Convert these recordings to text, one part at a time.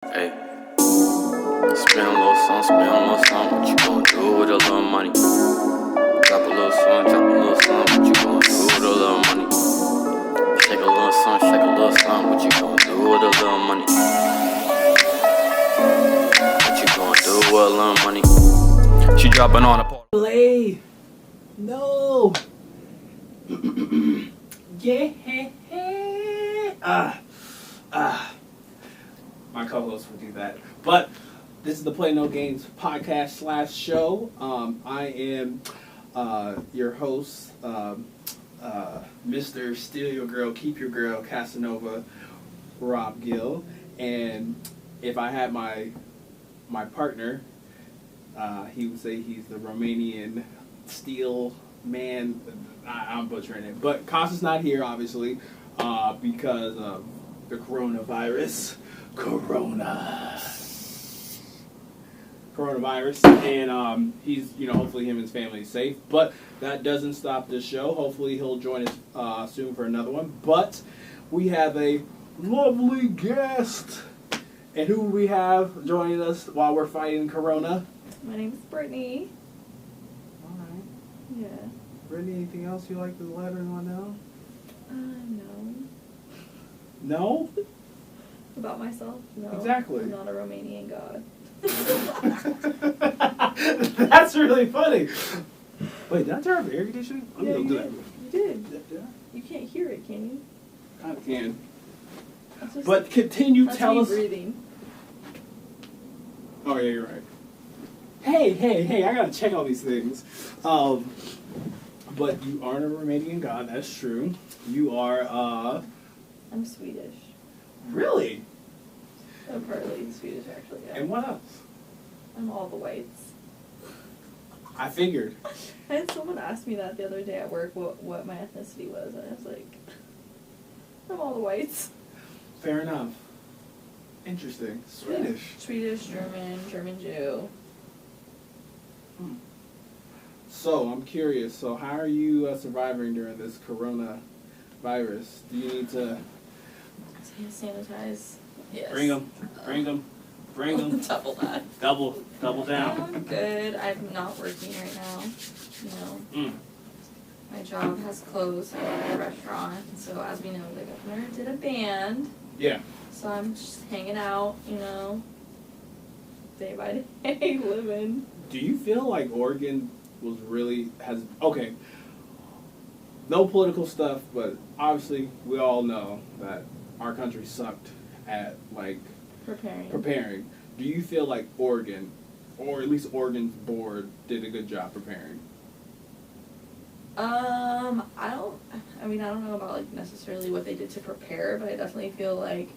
Hey, spin a little something, what you gon' do with a little money? Drop a little something, what you gon' do with a little money? Shake a little something, what you gon' do with a little money? What you gon' do with a little money? She dropping on a part. Play. No. Yeah. My co-host would do that. But this is the Play No Games podcast / show. I am your host, Mr. Steal Your Girl, Keep Your Girl, Casanova, Rob Gill. And if I had my partner, he would say he's the Romanian steel man. I'm butchering it. But Costa's not here, obviously, because of the coronavirus. Coronavirus. And he's, hopefully him and his family is safe. But that doesn't stop the show. Hopefully he'll join us soon for another one. But we have a lovely guest. And who we have joining us while we're fighting Corona? My name's Brittany. Alright. Yeah. Brittany, anything else you like to let everyone know? No. No? About myself? No. Exactly. I'm not a Romanian god. That's really funny. Wait, did I turn off air conditioning? I'm Yeah, gonna you do did. that. You did. Yeah, You can't hear it, can you? I can. That's just, But continue, that's tell me us. breathing. Oh, yeah, you're right. Hey, I gotta check all these things. But you aren't a Romanian god, that's true. You are, I'm Swedish. Really? I'm partly Swedish, actually, yeah. And what else? I'm all the whites. I figured. I had someone ask me that the other day at work, what my ethnicity was, and I was like, I'm all the whites. Fair enough. Interesting. Swedish. Yeah. Swedish, German Jew. So, I'm curious. So, how are you surviving during this coronavirus? Do you need to Sanitize. Yes. bring them? Double that. Double down. I'm good. I'm not working right now. My job has closed at the restaurant. So as we know, the governor did a ban. Yeah. So I'm just hanging out, day by day, living. Do you feel like Oregon okay, no political stuff, but obviously we all know that our country sucked at, preparing. Do you feel like Oregon, or at least Oregon's board, did a good job preparing? I don't know about, necessarily what they did to prepare, but I definitely feel like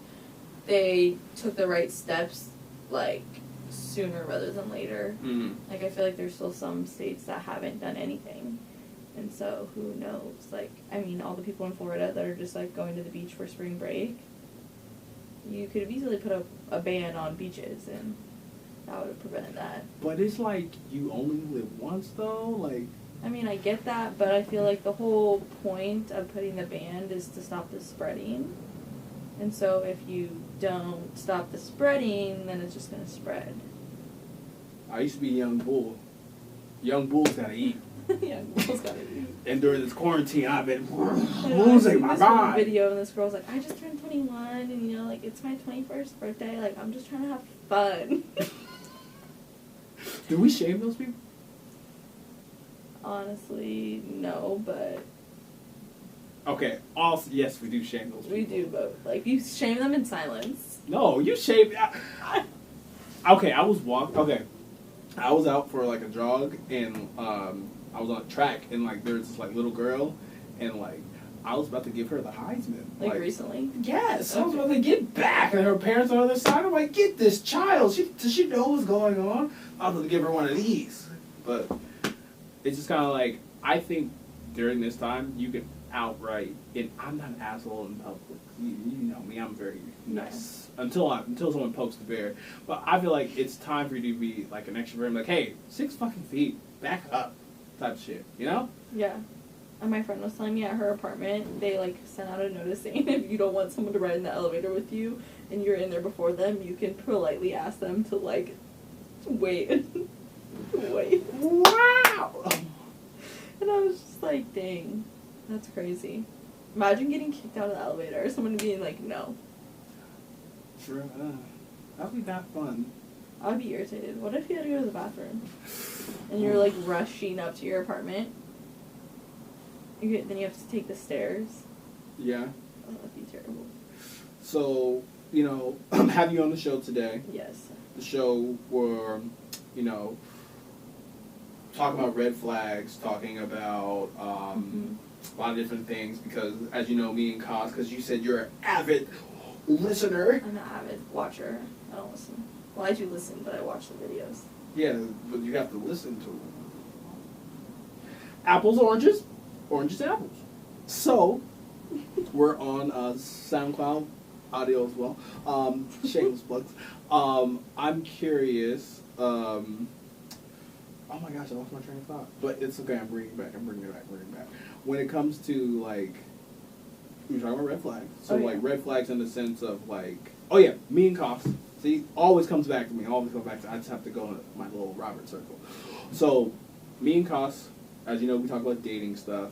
they took the right steps, sooner rather than later. Mm-hmm. I feel like there's still some states that haven't done anything. And so, who knows? All the people in Florida that are just, going to the beach for spring break, you could have easily put a ban on beaches, and that would have prevented that. But it's you only live once, though? I get that, but I feel like the whole point of putting the ban is to stop the spreading. And so if you don't stop the spreading, then it's just going to spread. I used to be a young bull. Young bulls gotta eat. Young bulls gotta eat. And during this quarantine, I've been losing my mind. Video, and this girl's like, I just turned 21, and it's my 21st birthday. I'm just trying to have fun. Do we shame those people? Honestly, no, but... Okay, yes, we do shame those people. We do, but, you shame them in silence. No, you shame... Okay, I was out for, a jog, and, I was on a track, and, there was this, little girl, and, I was about to give her the Heisman. Recently? Yes, I was about to get back, and her parents on the other side. I'm like, get this child. Does she know what's going on? I was going to give her one of these. But it's just kind of I think during this time, you can outright, and I'm not an asshole in public. You know me, I'm very nice. Yeah. Until someone pokes the bear. But I feel like it's time for you to be an extrovert. Hey, 6 fucking feet, back up, type of shit, Yeah. And my friend was telling me at her apartment, they, like, sent out a notice saying if you don't want someone to ride in the elevator with you and you're in there before them, you can politely ask them to, like, wait. Wait. Wow! And I was just like, dang, that's crazy. Imagine getting kicked out of the elevator or someone being like, no. Sure. That would be not fun. I would be irritated. What if you had to go to the bathroom? And you're, like, rushing up to your apartment? Then you have to take the stairs. Yeah. Oh, that'd be terrible. So, you know, I'm having you on the show today. Yes. The show where, you know, talking about red flags, talking about a lot of different things, because, as you know, me and Kaz, because you said you're an avid listener. I'm an avid watcher. I don't listen. Well, I do listen, but I watch the videos. Yeah, but you have to listen to them. Apples, oranges, oranges, apples. So, we're on SoundCloud audio as well. Shameless plugs. I'm curious. Oh my gosh, I lost my train of thought. But it's okay. I'm bringing it back. Bringing it back. When it comes to, like, we were talking about red flags. So, like, red flags in the sense of, like, oh yeah, me and Koffs. See, always comes back to me. I just have to go in my little Robert circle. So, me and Koffs, as you know, we talk about dating stuff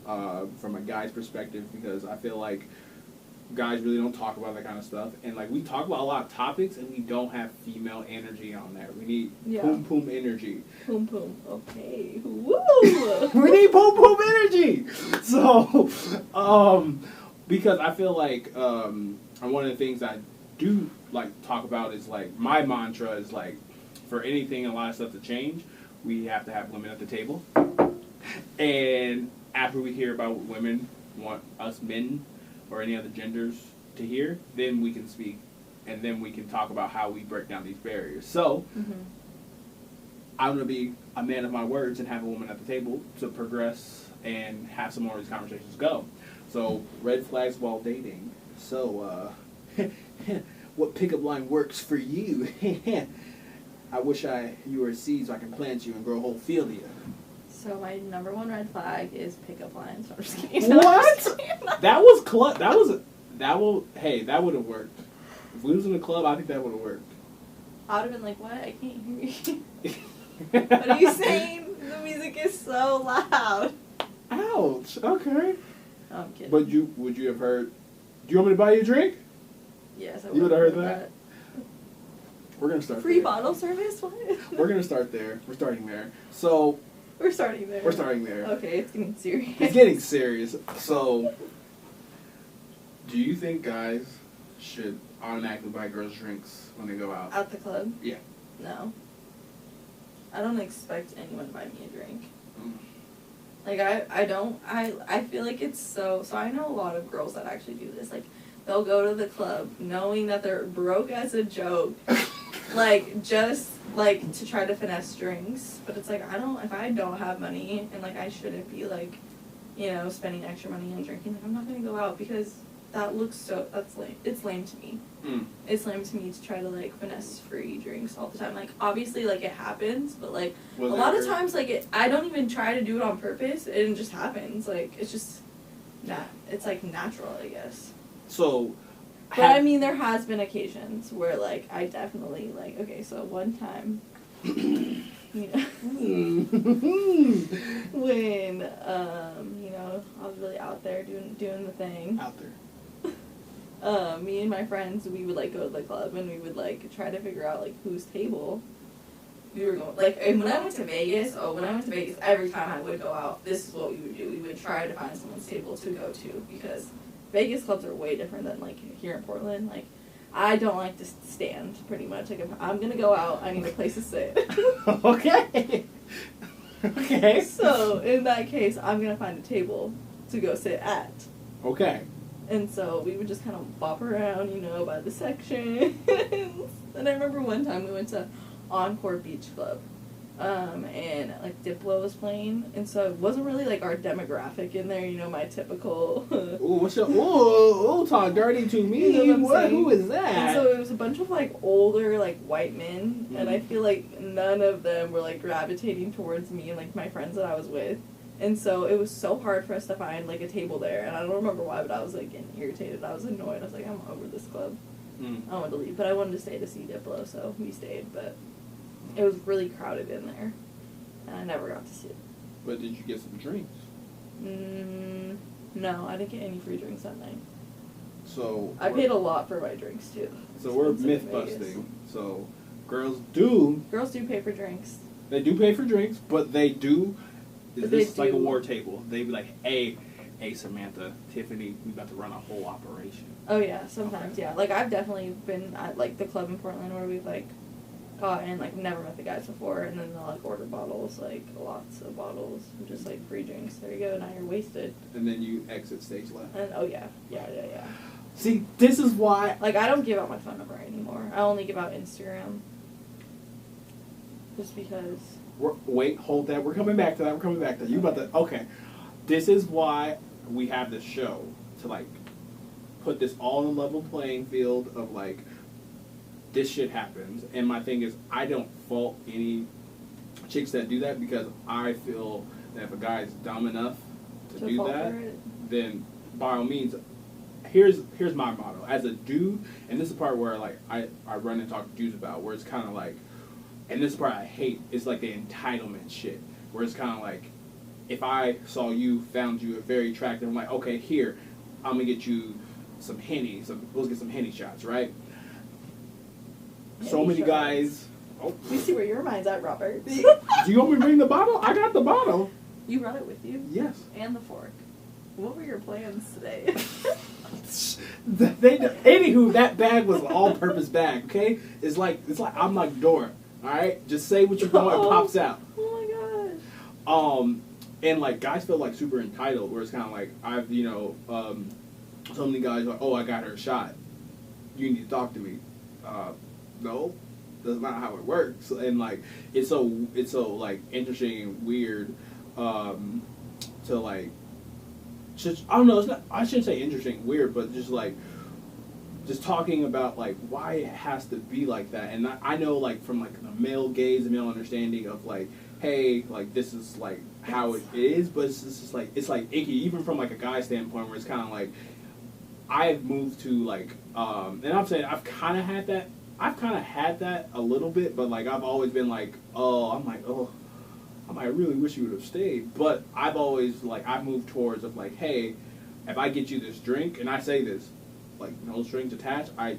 from a guy's perspective, because I feel like guys really don't talk about that kind of stuff. And, like, we talk about a lot of topics, and we don't have female energy on there. We need poom poom energy. Poom poom. Okay. Woo! We need poom poom energy! So, because I feel like one of the things I do, like, talk about is, like, my mantra is, like, for anything, a lot of stuff to change, we have to have women at the table. And after we hear about what women want us men or any other genders to hear, then we can speak, and then we can talk about how we break down these barriers. So, I'm going to be a man of my words and have a woman at the table to progress and have some more of these conversations go. So, red flags while dating. So, what pickup line works for you? I wish you were a seed so I can plant you and grow a whole field of you. So my number one red flag is pickup lines. No, I'm just kidding. What? That was hey, that would have worked. If we was in a club, I think that would have worked. I would have been like, what? I can't hear you. What are you saying? The music is so loud. Ouch. Okay. No, I'm kidding. But would you have heard? Do you want me to buy you a drink? Yes, I would. You would have heard that? We're gonna start free there. bottle service? What? We're gonna start there. We're starting there. So. We're starting there. We're starting there. Okay, it's getting serious. It's getting serious. So, do you think guys should automatically buy girls drinks when they go out? At the club? Yeah. No. I don't expect anyone to buy me a drink. Mm. Like, I feel like it's so I know a lot of girls that actually do this. Like, they'll go to the club knowing that they're broke as a joke. Like, just, like, to try to finesse drinks. But it's like, if I don't have money, and, like, I shouldn't be, like, you know, spending extra money on drinking, like, I'm not gonna go out, because that's lame. It's lame to me. Mm. It's lame to me to try to, like, finesse free drinks all the time. Like, obviously, like, it happens, but, like, a lot of times, like, I don't even try to do it on purpose, it just happens. Like, it's just, it's, like, natural, I guess. So... But, I mean, there has been occasions where, like, I definitely, like, okay, so one time, you know, when, you know, I was really out there doing the thing. Out there. Me and my friends, we would, like, go to the club, and we would, like, try to figure out, like, whose table we were going, like, and when I went to Vegas, every time I would go out, this is what we would do. We would try to find someone's table to go to, because Vegas clubs are way different than, like, here in Portland. Like, I don't like to stand, pretty much. Like, if I'm gonna go out, I need a place to sit. Okay. Okay. So, in that case, I'm gonna find a table to go sit at. Okay. And so, we would just kind of bop around, you know, by the section. And I remember one time we went to Encore Beach Club. And, like, Diplo was playing, and so it wasn't really, like, our demographic in there, you know, my typical... talk dirty to me, you know what I'm saying? Who is that? And so it was a bunch of, like, older, like, white men, and I feel like none of them were, like, gravitating towards me and, like, my friends that I was with, And so it was so hard for us to find, like, a table there. And I don't remember why, but I was, like, getting irritated. I was annoyed. I was like, I'm over this club. I wanted to leave. But I wanted to stay to see Diplo, so we stayed. But it was really crowded in there. And I never got to see it. But did you get some drinks? No, I didn't get any free drinks that night. So I paid a lot for my drinks, too. So we're myth busting. So girls do pay for drinks. They do pay for drinks, but they do. This is like a war table. They'd be like, hey, Samantha, Tiffany, we about to run a whole operation. Oh, yeah, sometimes, yeah. Like, I've definitely been at, like, the club in Portland where we've, like, gotten, like, never met the guys before, and then they'll, like, order bottles, like, lots of bottles, and just, like, free drinks. There you go, now you're wasted. And then you exit stage left. And, oh, yeah. See, this is why... Like, I don't give out my phone number anymore. I only give out Instagram. Just because... Wait, hold that. We're coming back to that. You about to... Okay. This is why we have this show. To, like, put this all in a level playing field of, like, this shit happens. And my thing is, I don't fault any chicks that do that because I feel that if a guy is dumb enough to do that, then by all means... Here's my motto. As a dude, and this is the part where, like, I run and talk to dudes about, where it's kind of like... And this part I hate, is like the entitlement shit. Where it's kind of like, if I saw you, found you very attractive, I'm like, okay, here, I'm going to get you some Henny. Let's get some Henny shots, right? So many guys... Oh. We see where your mind's at, Robert. Do you want me to bring the bottle? I got the bottle. You brought it with you? Yes. And the fork. What were your plans today? Anywho, that bag was an all-purpose bag, okay? It's like I'm like Dora. All right, just say what you want, it pops out. Oh my gosh. And like guys feel like super entitled, where it's kind of like I've so many guys are like, oh, I got her shot. You need to talk to me. No, that's not how it works. And like it's so like interesting and weird to like just I don't know. It's not. I shouldn't say interesting, weird, but just like. Just talking about like why it has to be like that, and I know like from like the male gaze and male understanding of like, hey, like this is like how it is, but it's just like it's like icky, even from like a guy standpoint, where it's kind of like I've moved to like, and I'm saying I've kind of had that a little bit, but like I've always been like, I might really wish you would have stayed, but I've always like I've moved towards of like, hey, if I get you this drink, and I say this. Like no strings attached, I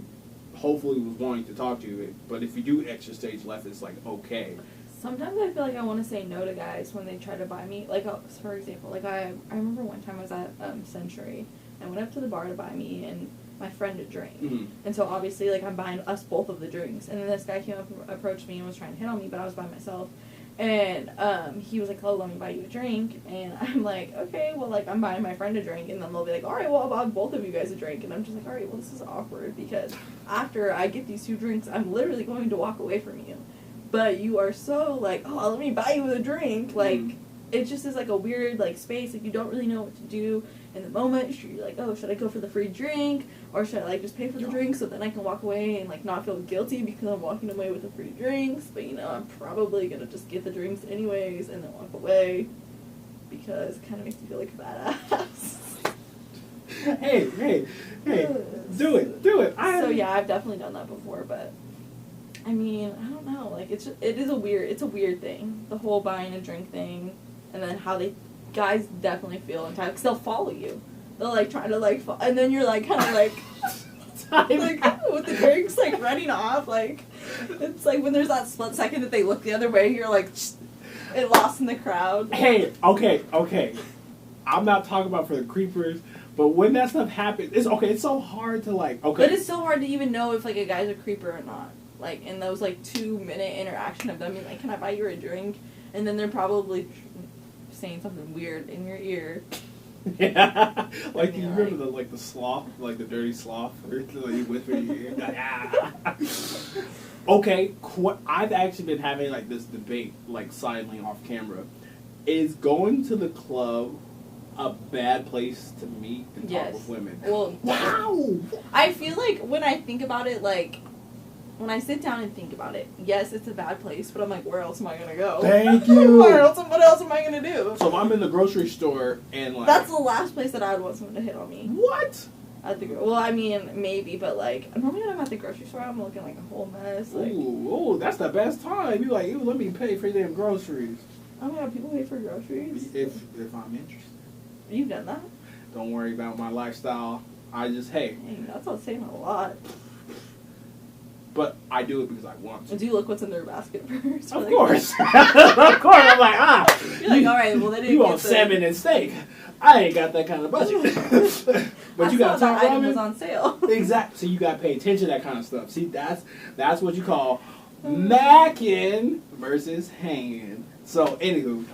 hopefully was wanting to talk to you, but if you do extra stage left, it's like okay. Sometimes I feel like I want to say no to guys when they try to buy me. Like for example, like I remember one time I was at Century. I went up to the bar to buy me and my friend a drink, and so obviously like I'm buying us both of the drinks, and then this guy came up and approached me and was trying to hit on me, but I was by myself. And he was like, oh, let me buy you a drink. And I'm like, okay, well, like, I'm buying my friend a drink. And then they'll be like, all right, well, I'll buy both of you guys a drink. And I'm just like, all right, well, this is awkward. Because after I get these 2 drinks, I'm literally going to walk away from you. But you are so, like, oh, let me buy you a drink. Like, it just is, like, a weird, like, space. Like, you don't really know what to do in the moment. You're like, oh, should I go for the free drink? Or should I, like, just pay for the drink so then I can walk away and, like, not feel guilty because I'm walking away with the free drinks? But, you know, I'm probably going to just get the drinks anyways and then walk away because it kind of makes me feel like a badass. Hey, do it. So, yeah, I've definitely done that before, but, I mean, I don't know. Like, it's a weird thing, the whole buying a drink thing, and then how guys definitely feel entitled because they'll follow you. They'll, like, try to, like, and then you're, like, kind of, like, with the drinks, like, running off, like, it's, like, when there's that split second that they look the other way, you're, like, lost in the crowd. Hey, okay. I'm not talking about for the creepers, but when that stuff happens, it's so hard to, like, okay. But it's so hard to even know if, like, a guy's a creeper or not. Like, in those, like, 2-minute interaction of them being like, can I buy you a drink? And then they're probably saying something weird in your ear. Yeah, like you remember the sloth, like the dirty sloth, or like you whisper in your ear. Okay, I've actually been having like this debate, like silently off camera. Is going to the club a bad place to meet and talk with women? Well, wow. I feel like when I think about it, like when I sit down and think about it, yes, it's a bad place, but I'm like, where else am I gonna go? Thank you. What else am I gonna do? So if I'm in the grocery store and like... That's the last place that I would want someone to hit on me. What? Well, I mean, maybe, but like, normally when I'm at the grocery store, I'm looking like a whole mess. Like, Ooh, that's the best time. You like, let me pay for your damn groceries. oh my god, people pay for groceries? If I'm interested. You've done that? Don't worry about my lifestyle. I just, hey. Dang, that's not saying a lot. But I do it because I want to. Do you look what's in their basket first? Of course. Of course. I'm like, You're like, alright, well, they didn't you get want salmon and steak. I ain't got that kind of budget. But you got that top item was ramen. on sale. Exactly. So you got to pay attention to that kind of stuff. See, that's what you call macking versus hanging. So, anywho.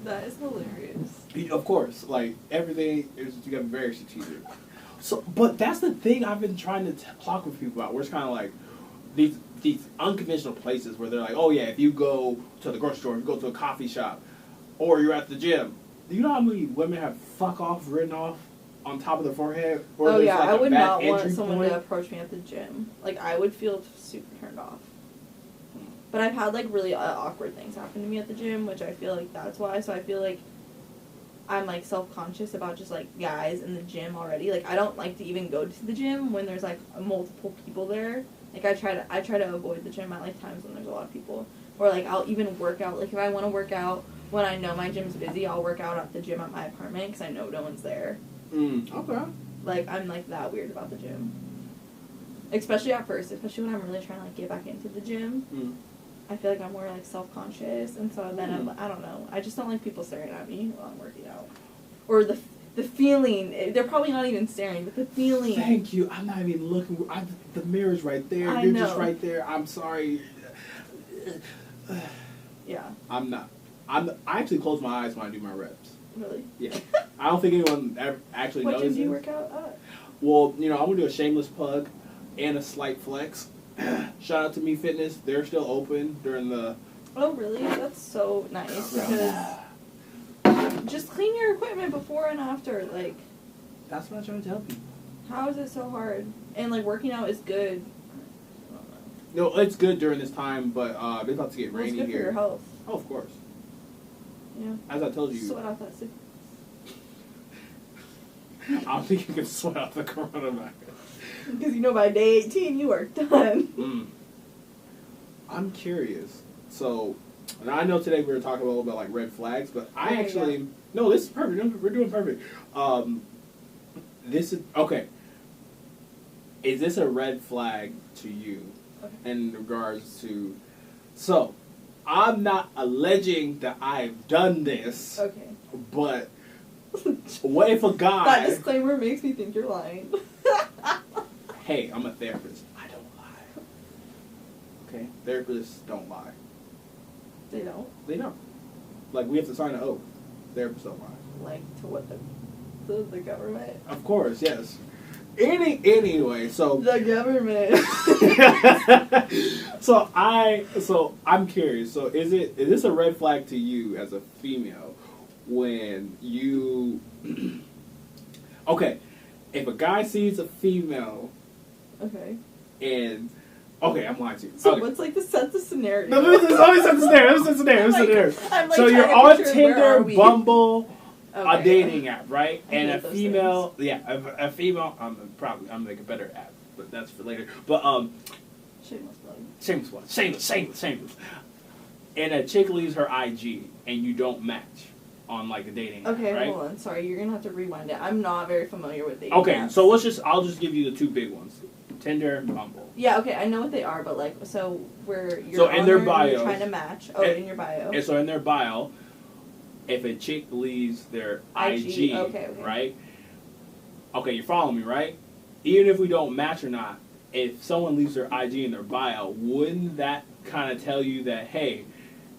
That is hilarious. Of course. Like, everything is, you got to be very strategic. So, but that's the thing I've been trying to talk with people about, where it's kind of like, these unconventional places where they're like, oh yeah, if you go to the grocery store, if you go to a coffee shop, or you're at the gym, do you know how many women have "fuck off" written off on top of their forehead? Or Oh yeah, like I would bad not want entry someone point? to approach me at the gym. Like, I would feel super turned off. But I've had like really awkward things happen to me at the gym, which I feel like that's why. So I feel like I'm like self-conscious about just like guys in the gym already. Like, I don't like to even go to the gym when there's like multiple people there. Like, I try to avoid the gym at like times when there's a lot of people. Or like, I'll even work out. Like, if I want to work out when I know my gym's busy, I'll work out at the gym at my apartment because I know no one's there. Okay. Like, I'm like that weird about the gym. Especially at first, especially when I'm really trying to like get back into the gym. I feel like I'm more like self-conscious, and so then I don't know. I just don't like people staring at me while I'm working out. Or the feeling, they're probably not even staring, but the feeling. Thank you. I'm not even looking. The mirror's right there. I You're know. just right there. I'm sorry. Yeah. I'm not. I actually close my eyes when I do my reps. Really? Yeah. I don't think anyone ever actually What notices. gym do you work out at? Well, I'm going to do a shameless plug and a slight flex. Shout out to Me Fitness. They're still open during the... Oh, really? That's so nice, because just clean your equipment before and after. Like, that's what I try to tell people. how is it so hard? And like, working out is good. I don't know. No, it's good during this time, but it's about to get Well, it's rainy good here. for your health. Oh, of course. Yeah. As I told you, Sweat out that sick. I don't think you can sweat out the coronavirus. Because by day 18 you are done. I'm curious. So, and I know today we were talking a little about like red flags, but I actually no, this is perfect. We're doing perfect. This is okay. Is this a red flag to you in regards to? So, I'm not alleging that I've done this. Okay. But what if a guy? That disclaimer makes me think you're lying. Hey, I'm a therapist. I don't lie. Okay? Therapists don't lie. They don't? They don't. Like, we have to sign an oath. Therapists don't lie. Like, to what, the government? Of course, yes. Anyway, so... The government. So I'm curious. So is this a red flag to you as a female when you... Okay, if a guy sees a female... Okay. And okay, I'm lying to you. So okay. what's like the sense of scenario? No, let me set the scenario. I'm like So you're trying to on picture Tinder, Bumble, Okay. a dating app, right? I And hate a those female, things. a female. I'm like a better app, but that's for later. But Shameless plug. shameless. And a chick leaves her IG, and you don't match on like a dating app, Okay, right? hold on. Sorry, you're gonna have to rewind it. I'm not very familiar with dating Okay, apps. so I'll just give you the two big ones: Tinder and Bumble. Yeah, okay, I know what they are, but like, so where you're So in on their there and you're bios- trying to match. Oh, in your bio. And so in their bio, if a chick leaves their IG, okay. right? Okay, you're following me, right? Even if we don't match or not, if someone leaves their IG in their bio, wouldn't that kind of tell you that, hey,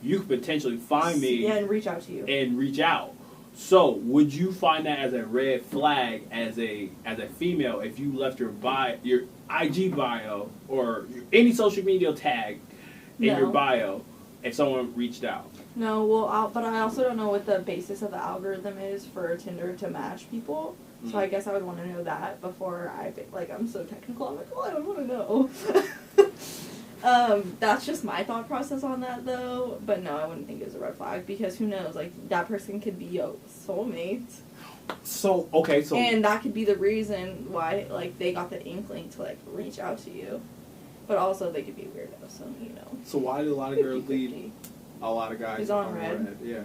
you could potentially find me Yeah, and reach out to you. and reach out? So, would you find that as a red flag as a female if you left your IG bio or any social media tag in your No. bio if someone reached out? No, well, but I also don't know what the basis of the algorithm is for Tinder to match people. So I guess I would want to know that before I'm so technical. I'm like, well, I don't want to know. That's just my thought process on that, though. But no, I wouldn't think it was a red flag because who knows? Like, that person could be your soulmate. So, okay, so... And that could be the reason why, like, they got the inkling to, like, reach out to you. But also, they could be weirdos, so, you know. So why do a lot of girls lead a lot of guys He's on red? Yeah.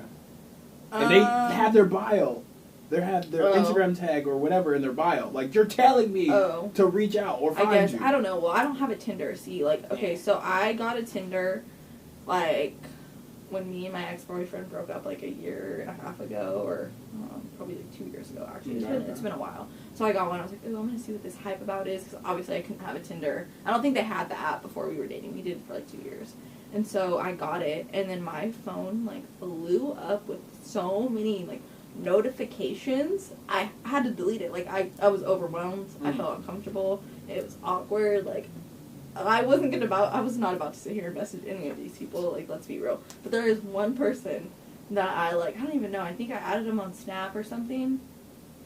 And they have their bio. They have their Instagram tag or whatever in their bio. Like, you're telling me to reach out or find you. I don't know. Well, I don't have a Tinder. See, like, okay, so I got a Tinder, like, when me and my ex-boyfriend broke up, like, a year and a half ago, or probably, like, 2 years ago, actually. It's been a while. So I got one. I was like, oh, I'm going to see what this hype about is, because obviously I couldn't have a Tinder. I don't think they had the app before we were dating. We did it for, like, 2 years. And so I got it, and then my phone, like, blew up with so many, like, notifications. I had to delete it. Like, I was overwhelmed. I felt uncomfortable. It was awkward. Like, I was not about to sit here and message any of these people. Like, let's be real. But there is one person that I don't even know. I think I added him on Snap or something.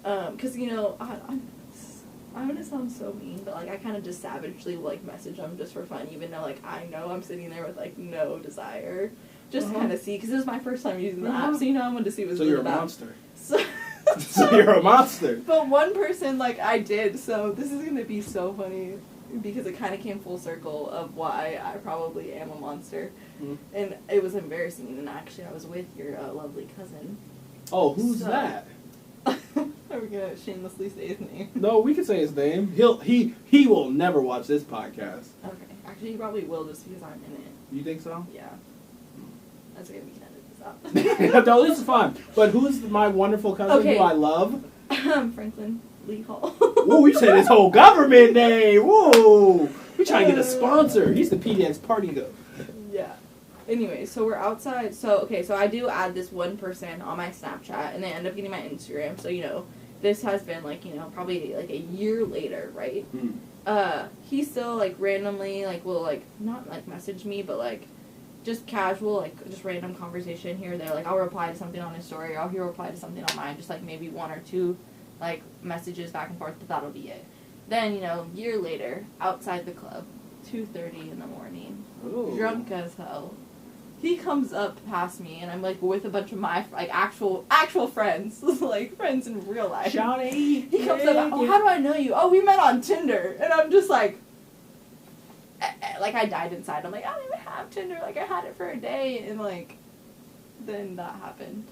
Because, you know, I'm going to sound so mean, but, like, I kind of just savagely, like, message them just for fun, even though, like, I know I'm sitting there with, like, no desire. Just to kind of see, because this is my first time using the app, so, you know, I'm going to see what's so really you're about. a monster. So you're a monster. But one person, like, I did, so this is going to be so funny, because it kind of came full circle of why I probably am a monster. And it was embarrassing, and actually I was with your lovely cousin. Oh, who's that? Are we gonna shamelessly say his name? No, we can say his name. He will never watch this podcast. Okay. Actually, he probably will just because I'm in it. You think so? Yeah. That's okay, we can edit this out. No, this is fun. But who's my wonderful cousin who I love? Franklin Lee Hall. Whoa, you said his whole government name. Whoa. We're trying to get a sponsor. He's the PDX party though. Yeah. Anyway, so we're outside. So I do add this one person on my Snapchat, and they end up getting my Instagram. So, you know, this has been, like, you know, probably, like, a year later, right? He still, like, randomly, like, will, like, not, like, message me, but, like, just casual, like, just random conversation here or there. Like, I'll reply to something on his story, or he'll reply to something on mine, just, like, maybe one or two, like, messages back and forth, but that'll be it. Then, you know, year later, outside the club, 2:30 in the morning, drunk as hell. He comes up past me, and I'm, like, with a bunch of my, like, actual friends. Like, friends in real life. Johnny! He comes up, oh, how do I know you? Oh, we met on Tinder. And I'm just, like, I died inside. I'm like, I don't even have Tinder. Like, I had it for a day, and, like, then that happened.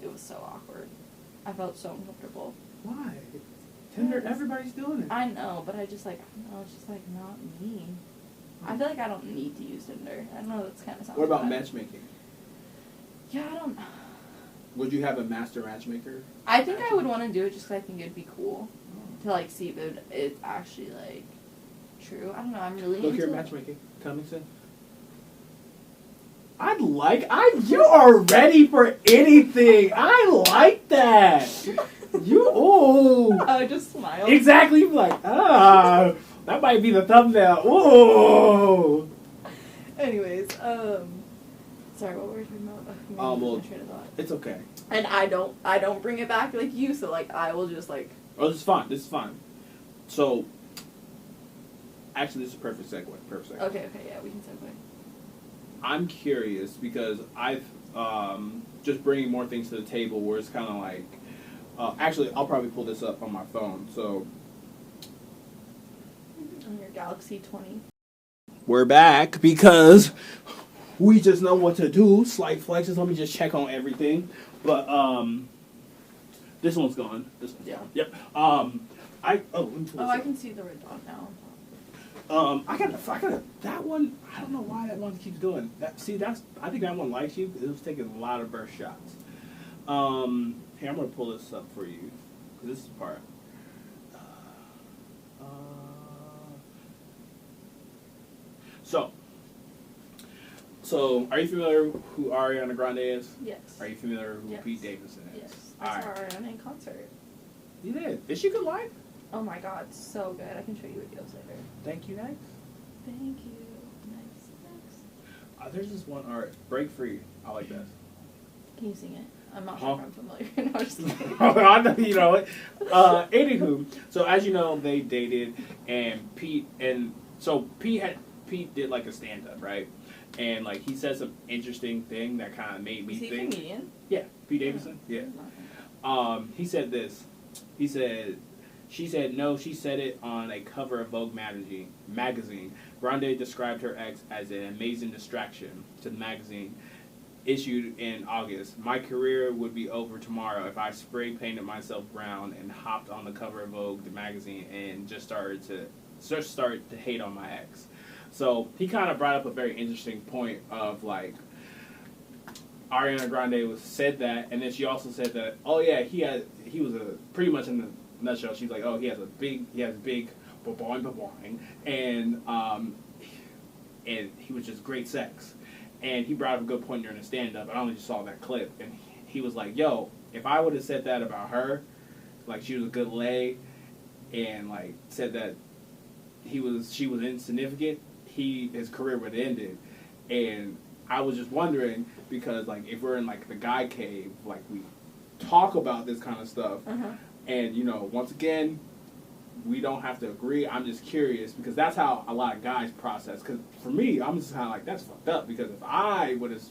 It was so awkward. I felt so uncomfortable. Why? Tinder, everybody's doing it. I know, but I just, like, I don't know, it's just, like, not me. I feel like I don't need to use Tinder. I don't know, that's kind of sounds What about bad. Matchmaking? Yeah, I don't... Would you have a master matchmaker? I think I would want to do it just because I think it'd be cool to, like, see if it's actually, like, true. I don't know, I'm really Look into here, Matchmaking. Coming soon. You are ready for anything. I like that. Just smile. Exactly, like, that might be the thumbnail. Ooh. Anyways, sorry, what were we talking about? Well, train of thought. it's okay. And I don't bring it back like you, so, like, I will just, like... Oh, this is fine. So, actually, this is a perfect segue. Okay, yeah, we can segue. I'm curious because I've just bringing more things to the table where it's kind of like, actually, I'll probably pull this up on my phone. So, On your Galaxy 20. we're back because we just know what to do. Slight flexes. Let me just check on everything. But this one's gone. This one's gone. Yep. I can see the red dot now. I got that one. I don't know why that one keeps doing that. See, I think that one likes you. It was taking a lot of burst shots. Here, I'm gonna pull this up for you. This is the part. So, are you familiar who Ariana Grande is? Yes. Are you familiar who Yes. Pete Davidson is? Yes. I saw Ariana in concert. You did. Is she good live? Oh my god, so good. I can show you videos later. Thank you, next. Thank you. Next. There's this one art. Break Free. I like that. Can you sing it? I'm not sure if I'm familiar. No, I'm just kidding. I know you know it. Anywho, so as you know, they dated, and Pete Pete did like a stand up, right? And like he said some interesting thing that kind of made me Is he think. a comedian? Yeah, Pete Davidson. Yeah. He said this. He said, she said no. She said it on a cover of Vogue magazine. Grande described her ex as an amazing distraction to the magazine. Issued in August. My career would be over tomorrow if I spray painted myself brown and hopped on the cover of Vogue, the magazine, and just started to hate on my ex. So he kind of brought up a very interesting point of like Ariana Grande said that, and then she also said that he was a pretty much in the nutshell. She's like, oh, he has big boing, and he was just great sex. And he brought up a good point during the stand-up. I only just saw that clip. And he was like, yo, if I would have said that about her, like she was a good lay, and like said that she was insignificant, his career would have ended. And I was just wondering, because like if we're in like the guy cave, like we talk about this kind of stuff, and you know, once again, we don't have to agree. I'm just curious because that's how a lot of guys process. Because for me, I'm just kind of like, that's fucked up. Because if I would have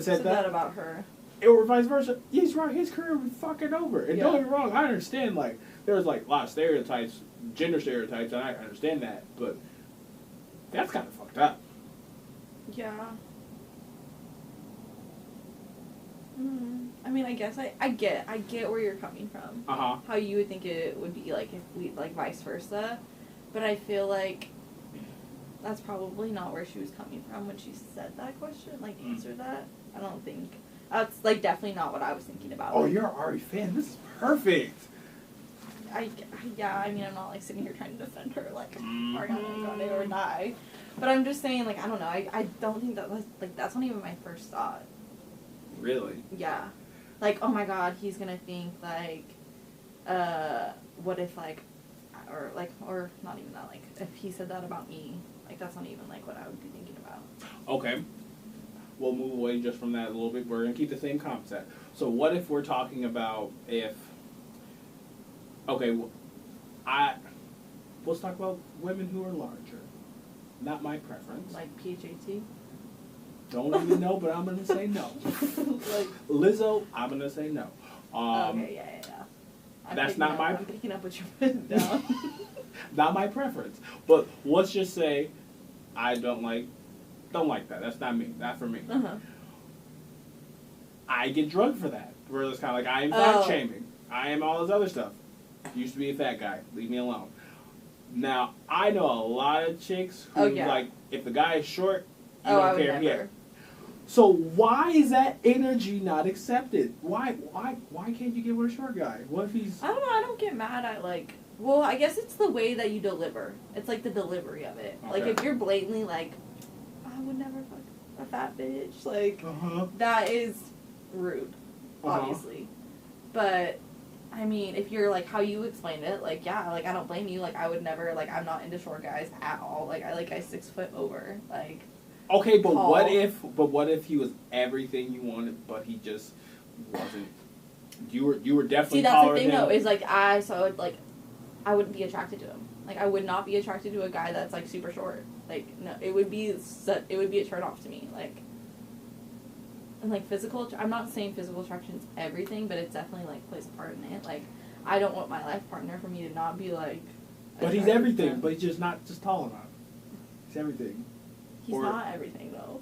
said that about her, or vice versa, he's right. His career would be fucking over. And don't get me wrong, I understand like there's like a lot of stereotypes, gender stereotypes, and I understand that. But that's kind of fucked up. Yeah. I mean, I guess I get where you're coming from. How you would think it would be like if we like vice versa, but I feel like that's probably not where she was coming from when she said that question. Like answered that. I don't think that's like definitely not what I was thinking about. Oh, you're an Ari fan. This is perfect. I mean, I'm not like sitting here trying to defend her like Ariana Grande or die, but I'm just saying like I don't know. I don't think that was like that's not even my first thought. Really? Yeah. Like, oh my god, he's gonna think, like, what if, like, or not even that, like, if he said that about me, like, that's not even, like, what I would be thinking about. Okay. We'll move away just from that a little bit. We're gonna keep the same concept. So what if we're talking about let's talk about women who are larger. Not my preference. Like PHAT? Don't even know, but I'm gonna say no. Like Lizzo, I'm gonna say no. Okay, yeah. I'm picking up what you're putting down. Not my preference, but let's just say I don't like that. That's not me. Not for me. I get drugged for that. Where it's kind of like I am fat shaming. I am all this other stuff. Used to be a fat guy. Leave me alone. Now I know a lot of chicks who like if the guy is short, you don't care. Yeah. So why is that energy not accepted? Why can't you get with a short guy? What if he's... I don't know. I don't get mad at, like... Well, I guess it's the way that you deliver. It's, like, the delivery of it. Okay. Like, if you're blatantly, like, I would never fuck a fat bitch, like, that is rude, obviously. But, I mean, if you're, like, how you explained it, like, yeah, like, I don't blame you. Like, I would never, like, I'm not into short guys at all. Like, I like guys 6 foot over. Like... Okay, but tall. what if he was everything you wanted, but he just wasn't? You were definitely. See, that's the thing though. Is like I wouldn't be attracted to him. Like I would not be attracted to a guy that's like super short. Like no, it would be a turn off to me. Like and like physical. I'm not saying physical attraction is everything, but it definitely like plays a part in it. Like I don't want my life partner for me to not be like. But he's everything. But he's just not just tall enough. He's everything. He's not everything, though.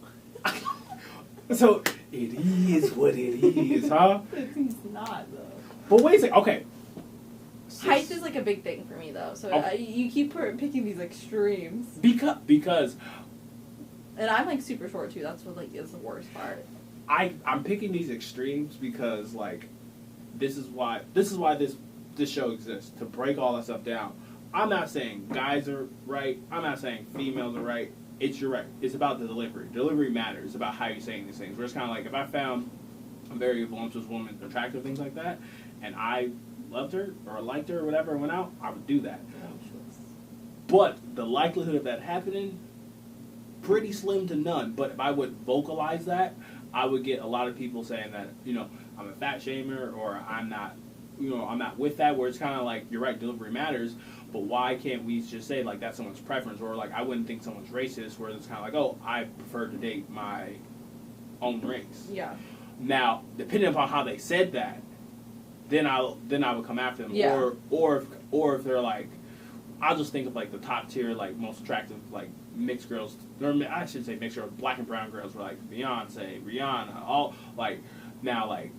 So, it is what it is, huh? He's not, though. But wait a second, okay. Height is, like, a big thing for me, though. So, you keep picking these extremes. Because... And I'm, like, super short, too. That's what, like, is the worst part. I'm picking these extremes because, like, this is why this show exists, to break all that stuff down. I'm not saying guys are right. I'm not saying females are right. It's your right. It's about the delivery. Delivery matters. It's about how you're saying these things. Where it's kind of like if I found a very voluptuous woman attractive, things like that, and I loved her or liked her or whatever and went out, I would do that. But the likelihood of that happening, pretty slim to none. But if I would vocalize that, I would get a lot of people saying that, you know, I'm a fat shamer or I'm not with that, where it's kind of like, you're right, delivery matters. But why can't we just say, like, that's someone's preference? Or, like, I wouldn't think someone's racist, where it's kind of like, oh, I prefer to date my own race. Yeah. Now, depending upon how they said that, then I would come after them. Yeah. Or if they're like, I'll just think of like the top tier, like most attractive, like mixed girls. Or I should say mixed girls, black and brown girls were like Beyonce, Rihanna, all like now like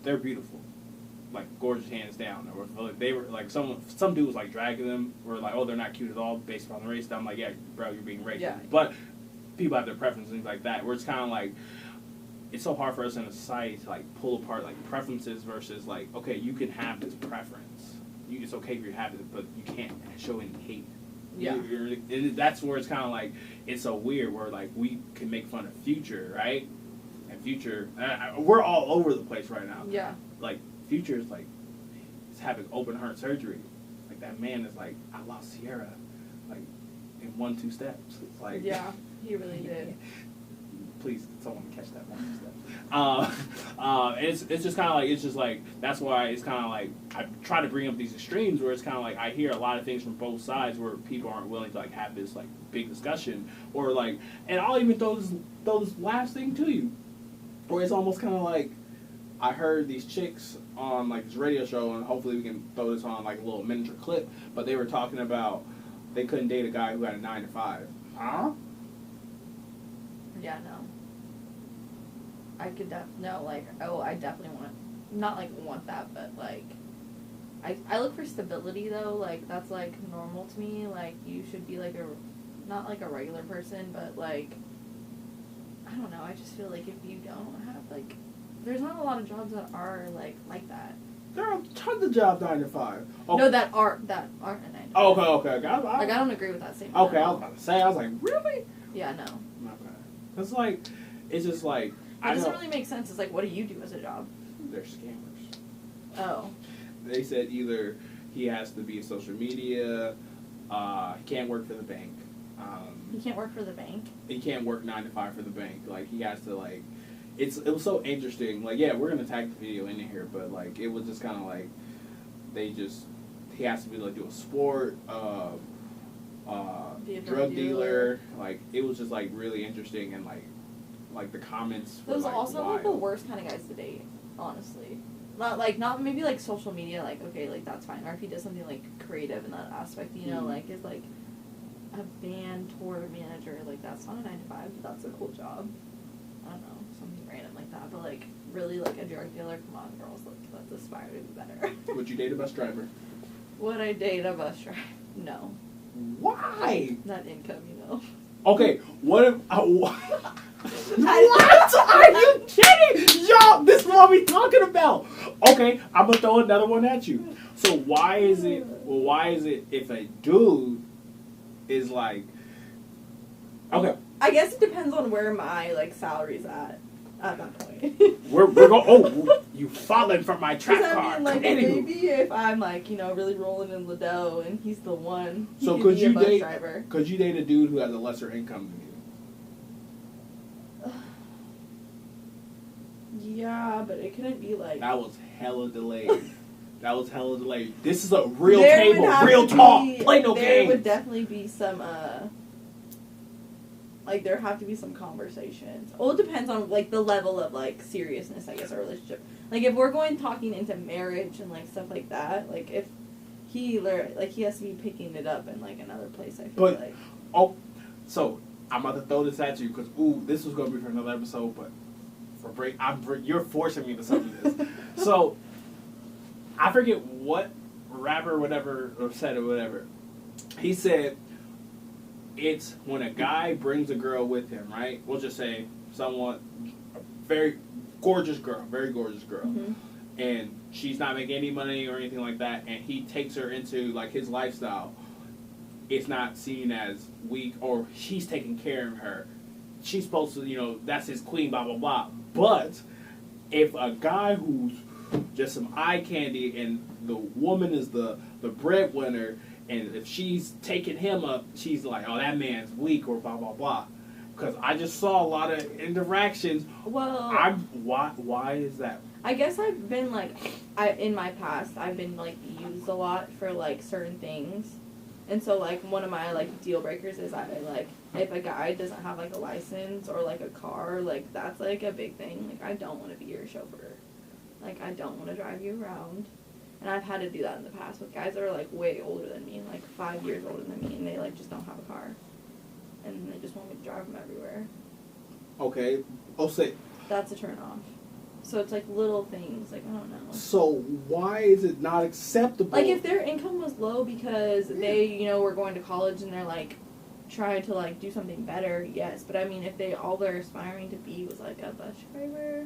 they're beautiful, like gorgeous hands down. Or like, they were like some dude was like dragging them, or like, oh, they're not cute at all based on the race. I'm like, yeah, bro, you're being racist. Yeah. But people have their preferences and things like that, where it's kind of like, it's so hard for us in a society to like pull apart like preferences versus like, okay, you can have this preference. It's okay for you to have it, but you can't show any hate. Yeah. And that's where it's kind of like, it's so weird where like we can make fun of Future, right? And Future, we're all over the place right now. Yeah. Like Future is like, he's having open heart surgery. Like that man is like, I lost Sierra, like in 1-2 steps. It's like, Yeah, he really did. Please, someone catch that 1-2 steps. It's just kind of like, it's just like, that's why it's kind of like, I try to bring up these extremes where it's kind of like, I hear a lot of things from both sides where people aren't willing to like have this like big discussion, or like, and I'll even throw this last thing to you, where it's almost kind of like, I heard these chicks on like this radio show, and hopefully we can throw this on like a little miniature clip, but they were talking about they couldn't date a guy who had a 9 to 5. Huh? Yeah, no. I could no, like, oh, I definitely want, not like want that, but like, I look for stability though, like, that's like normal to me, like, you should be like not like a regular person, but like, I don't know, I just feel like if you don't have like, there's not a lot of jobs that are like that. There are tons of jobs 9 to 5. Oh. No, that aren't a 9 to 5. Okay. Like, I don't agree with that statement. Okay, I was about to say, I was like, really? Yeah, no. Okay. It's like, it's just like, It doesn't really make sense. It's like, what do you do as a job? They're scammers. Oh. They said either he has to be in social media, he can't work for the bank. He can't work for the bank? He can't work 9 to 5 for the bank. Like, he has to, like, it was so interesting. Like, yeah, we're going to tag the video in here, but, like, it was just kind of like, he has to be, like, do a sport, Be a drug dealer. Like, it was just, like, really interesting, and, like the comments were, Those like, are also wild. like the worst kind of guys to date, honestly. Not maybe like social media, like, okay, like that's fine. Or if he does something like creative in that aspect, you know, like is like a band tour manager, like that's not a 9 to 5, but that's a cool job. I don't know, something random like that. But like really like a drug dealer, come on girls, like let's aspire to be better. Would you date a bus driver? Would I date a bus driver? No. Why? Not income, you know. Okay, what if... what are you kidding? Y'all, this is what we talking about. Okay, I'm going to throw another one at you. So why is it if a dude is like... Okay. I guess it depends on where my, like, salary's at that point. We're going... Oh, you fallen from my trap I card. mean, like, Anywho. maybe if I'm, like, you know, really rolling in the dough and he's the one, he So could could be a you bus date? driver. Could you date a dude who has a lesser income than you? Yeah, but it couldn't be like... That was hella delayed. This is a real There table, would have real to talk. be- Play no There games. would definitely be some, like, there have to be some conversations. Well, it depends on, like, the level of, like, seriousness, I guess, our relationship. Like, if we're talking into marriage and, like, stuff like that, like, if he has to be picking it up in, like, another place, I feel like. Oh, so, I'm about to throw this at you, because, this was going to be for another episode, but for break, you're forcing me to something this. So, I forget what rapper or whatever, or said or whatever. He said, it's when a guy brings a girl with him, right? We'll just say a very gorgeous girl, Mm-hmm. and she's not making any money or anything like that, and he takes her into, like, his lifestyle. It's not seen as weak, or he's taking care of her. She's supposed to, you know, that's his queen, blah, blah, blah. But if a guy who's just some eye candy and the woman is the breadwinner, and if she's taking him up, she's like, oh, that man's weak, or blah, blah, blah. Because I just saw a lot of interactions. Well, Why is that? I guess I've been like, in my past, I've been like used a lot for like certain things. And so, like, one of my, like, deal breakers is if a guy doesn't have, like, a license or, like, a car, like, that's, like, a big thing. Like, I don't want to be your chauffeur. Like, I don't want to drive you around. And I've had to do that in the past with guys that are, like, way older than me, like, 5 years older than me, and they, like, just don't have a car. And they just want me to drive them everywhere. Okay. Oh, say. That's a turn off. So it's, like, little things. Like, I don't know. So why is it not acceptable? Like, if their income was low because they, you know, were going to college and they're, like, trying to, like, do something better, yes. But, I mean, if all they're aspiring to be was, like, a bus driver.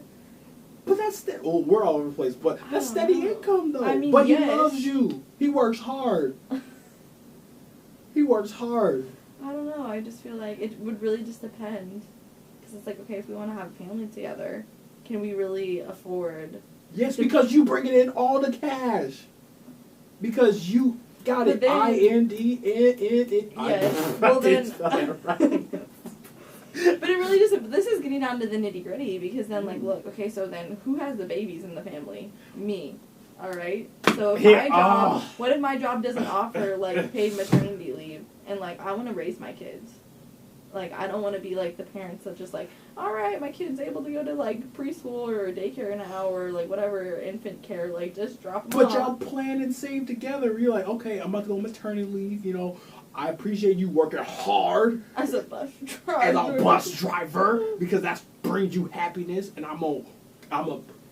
But that's well, we're all over the place. But that's steady income, though. I mean, but yes. he loves you. He works hard. He works hard. I don't know. I just feel like it would really just depend. Because it's like, okay, if we want to have a family together, can we really afford... Yes, because you bringing in all the cash. Because you got it. IND. Yes. Well, then... But it really just... This is getting down to the nitty-gritty. Because then, like, look, okay, so then who has the babies in the family? Me. Alright? So if my job... What if my job doesn't offer, like, paid maternity leave? And, like, I want to raise my kids. Like, I don't want to be, like, the parents that just, like, alright, my kid's able to go to, like, preschool or daycare now or, like, whatever, infant care. Like, just drop them off. But y'all plan and save together. You're like, okay, I'm about to go on maternity leave, you know. I appreciate you working hard. As a bus driver. As a bus driver. Because that brings you happiness. And I'm a,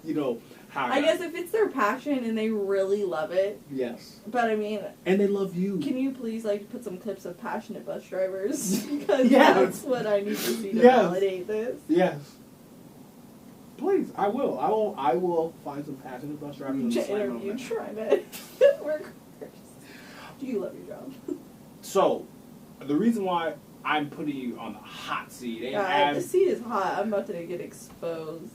you know... I guess if it's their passion and they really love it. Yes. But I mean... And they love you. Can you please, like, put some clips of passionate bus drivers? Because that's what I need to see to validate this. Yes. Please, I will. I will find some passionate bus drivers. To interview TriMet workers. Do you love your job? So, the reason why I'm putting you on the hot seat... The seat is hot. I'm about to get exposed.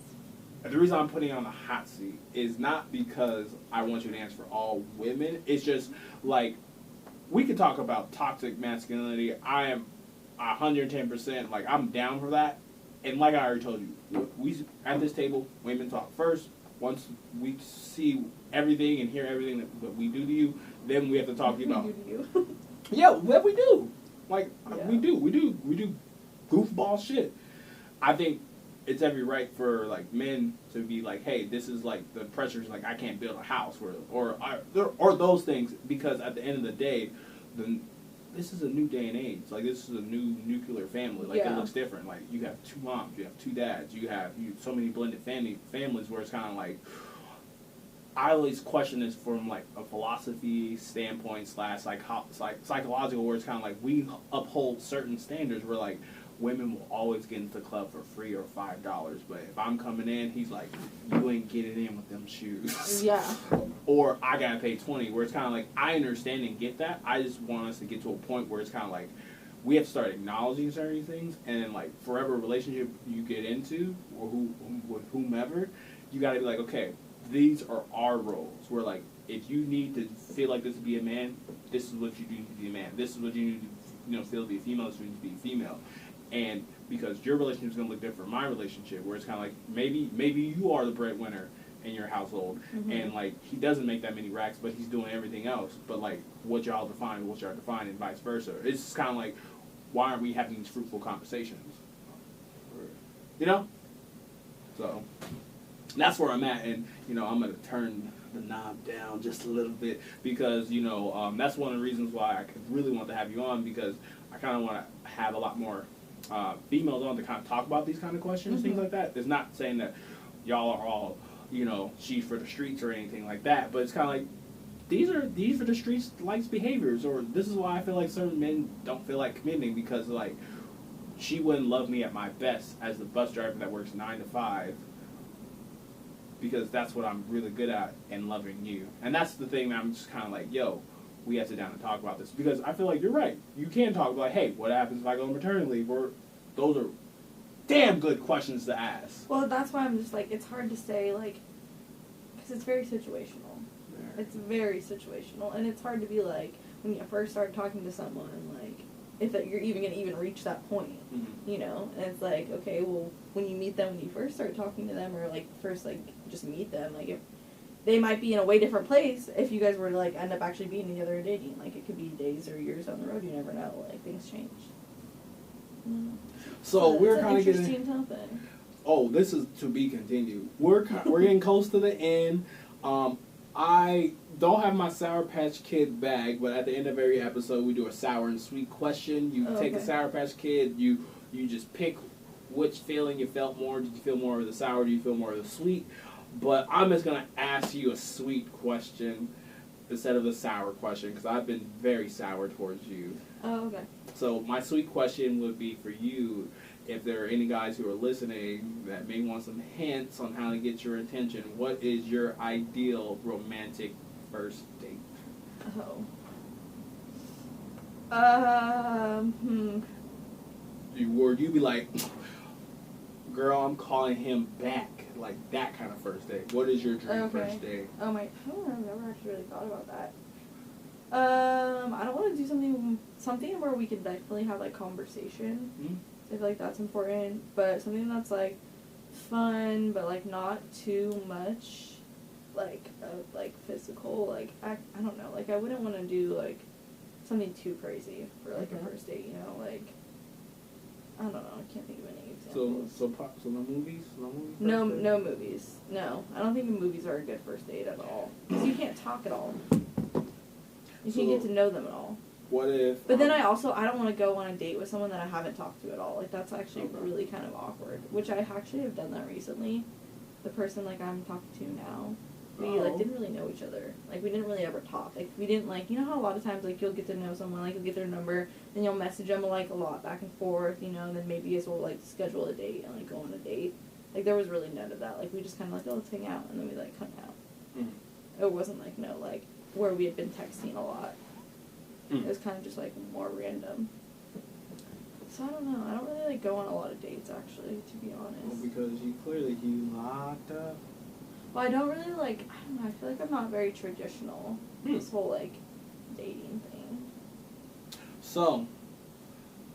The reason I'm putting you on the hot seat is not because I want you to answer for all women. It's just, like, we could talk about toxic masculinity. I am 110%, like, I'm down for that. And like I already told you, we at this table, women talk first. Once we see everything and hear everything that we do to you, then we have to talk to you about... Yeah, what we do. Like, we do goofball shit. I think... It's every right for, like, men to be like, hey, this is, like, the pressures, like, I can't build a house, or those things, because at the end of the day, this is a new day and age. Like, this is a new nuclear family. Like, it looks different. Like, you have 2 moms, you have 2 dads, you have so many blended families where it's kind of like, I always question this from, like, a philosophy standpoint / psychological, where it's kind of like we uphold certain standards where, like, women will always get into the club for $3 or $5, but if I'm coming in, he's like, you ain't getting in with them shoes. Yeah. Or I gotta pay $20, where it's kind of like, I understand and get that. I just want us to get to a point where it's kind of like, we have to start acknowledging certain things, and then, like, forever relationship you get into, or with whomever, you gotta be like, okay, these are our roles. Where, like, if you need to feel like this to be a man, this is what you do to be a man. This is what you need to, you know, feel to be a female. This is what you need to be a female. And because your relationship is going to look different from my relationship, where it's kind of like, maybe you are the breadwinner in your household, and, like, he doesn't make that many racks, but he's doing everything else. But, like, what y'all define, and vice versa. It's just kind of like, why aren't we having these fruitful conversations? You know? So, that's where I'm at, and, you know, I'm going to turn the knob down just a little bit, because, you know, that's one of the reasons why I really want to have you on, because I kind of want to have a lot more females on to kind of talk about these kind of questions, things like that. It's not saying that y'all are all, you know, she's for the streets or anything like that, but it's kind of like, these for the streets likes behaviors, or this is why I feel like certain men don't feel like committing, because, like, she wouldn't love me at my best as the bus driver that works 9 to 5, because that's what I'm really good at, and loving you. And that's the thing that I'm just kind of like, yo, we have to sit down and talk about this, because I feel like you're right. You can talk about, hey, what happens if I go on maternity leave? Or those are damn good questions to ask. Well, that's why I'm just like, it's hard to say, like, because it's very situational. Yeah. It's very situational, and it's hard to be like, when you first start talking to someone, like, if that you're even gonna even reach that point, you know. And it's like, okay, well, when you meet them, when you first start talking to them, or like first like just meet them, like if they might be in a way different place if you guys were to like end up actually being together and dating. Like it could be days or years down the road. You never know. Like things change. So we're kind of getting something. Oh, this is to be continued. We're getting close to the end. I don't have my Sour Patch Kid bag, but at the end of every episode, we do a sour and sweet question. You take a Sour Patch Kid, you just pick which feeling you felt more. Did you feel more of the sour? Do you feel more of the sweet? But I'm just going to ask you a sweet question instead of the sour question, because I've been very sour towards you. Oh, okay. So my sweet question would be for you, if there are any guys who are listening that may want some hints on how to get your attention, what is your ideal romantic first date? You'd be like, girl, I'm calling him back. Like that kind of first date. What is your dream first date? Oh my, I've never actually really thought about that. I don't want to do something where we can definitely have like conversation. I feel like that's important, but something that's like fun, but like not too much, like physical. Like I don't know. Like I wouldn't want to do like something too crazy for like a first date. You know, like I don't know. I can't think of any examples. So no movies. No movies. No, I don't think the movies are a good first date at all because you can't talk at all. You can't get to know them at all. What if... But then I don't want to go on a date with someone that I haven't talked to at all. Like, that's actually really kind of awkward. Which I actually have done that recently. The person, like, I'm talking to now, we, like, didn't really know each other. Like, we didn't really ever talk. Like, we didn't, like... You know how a lot of times, like, you'll get to know someone, like, you'll get their number, then you'll message them, like, a lot back and forth, you know, and then maybe you guys will, like, schedule a date and, like, go on a date. Like, there was really none of that. Like, we just kind of, like, oh, let's hang out, and then we, like, hung out. It wasn't, like, no, like, where we had been texting a lot. It was kind of just, like, more random. So, I don't know. I don't really, like, go on a lot of dates, actually, to be honest. Well, because you locked up. Well, I don't really, like, I don't know. I feel like I'm not very traditional. This whole, like, dating thing. So,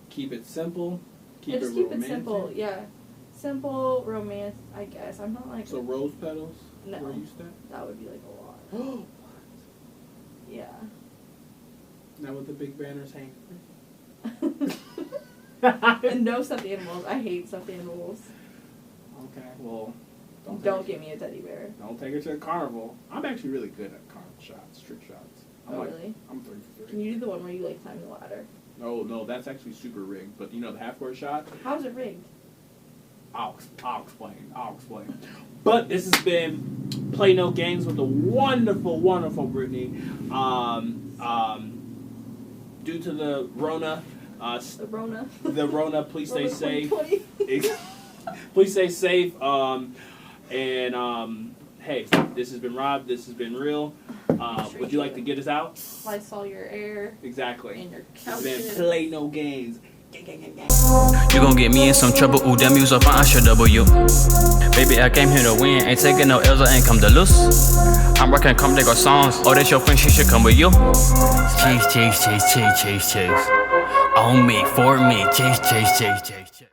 keep it simple. Keep it simple, yeah. Simple, romance, I guess. I'm not, like... So, rose petals? No. Where you stand? That would be, like, a lot. Yeah. Not with the big banners hanging. And no stuffed animals. I hate stuffed animals. Okay, well... Don't give me a teddy bear. Don't take her to the carnival. I'm actually really good at carnival shots, trick shots. Really? I'm 3 for 3. Can you do the one where you, like, climb the ladder? No, that's actually super rigged. But, you know, the half-court shot? How's it rigged? I'll explain. But this has been Play No Games with the wonderful, wonderful Brittany. Due to the Rona, please stay safe. Please stay safe. Hey, this has been Rob. This has been Real. Would you like to get us out? Lysol your air. Exactly. And your This couches. has been Play No Games. You gon' get me in some trouble, ooh, damn, you so fine, I should double you. Baby, I came here to win, ain't taking no L's, I ain't come to lose. I'm rocking come they got songs, oh, that's your friend, she should come with you. Chase, chase, chase, chase, chase, chase. On me, for me, chase, chase, chase, chase, chase.